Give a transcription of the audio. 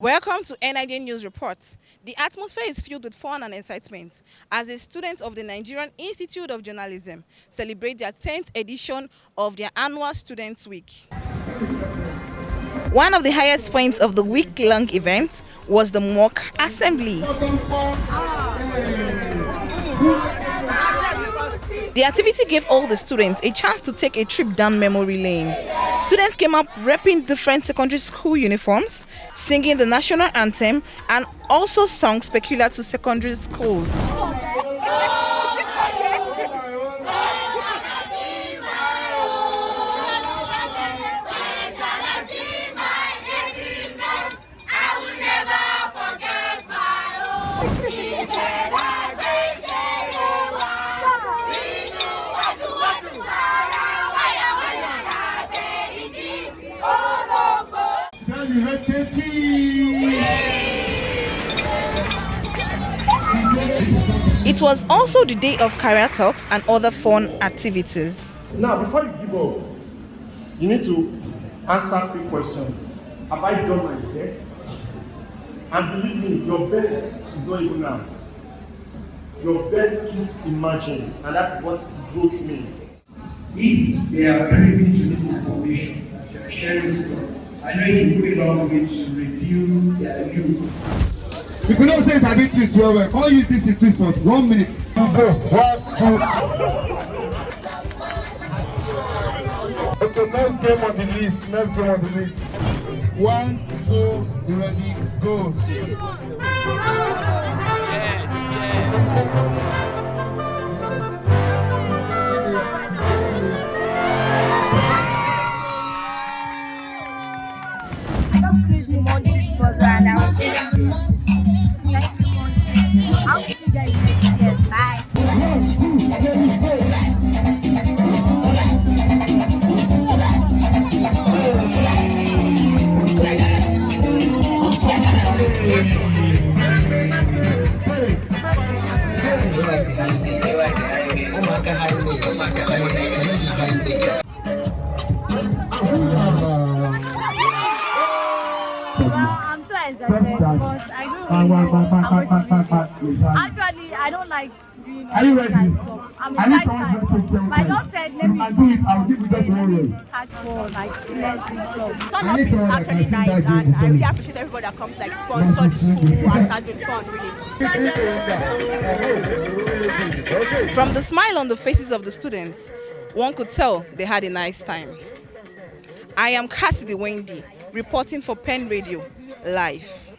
Welcome to NIJ News Report. The atmosphere is filled with fun and excitement as the students of the Nigerian Institute of Journalism celebrate their 10th edition of their annual Students' Week. One of the highest points of the week-long event was the mock assembly. The activity gave all the students a chance to take a trip down memory lane. Students came up repping different secondary school uniforms, singing the national anthem, and also songs peculiar to secondary schools. It was also the day of career talks and other fun activities. Now, before you give up, you need to answer 3 questions. Have I done my best? And believe me, your best is not even now. Your best keeps emerging, and that's what growth means. If they are very rich to this information that you are sharing with them, I know it will go a long way to reduce their youth. You could not say Sabi twist well. All use this to twist for 1 minute. Okay, next game on the list. Next game on the list. 1, 2, ready, go. I just finished the money because and I was thank you. I'll see you guys next year. Bye. Well, I'm so excited because I don't like doing all this kind of stuff. I'm a shy type. My dad said, let me do it out today, let me catch for like seriously stuff. Turn up is actually nice, and I really appreciate everybody that comes like sponsor the school, and it has been fun really. From the smile on the faces of the students, one could tell they had a nice time. I am CASSIDY Wendy, reporting for Pen Radio, live.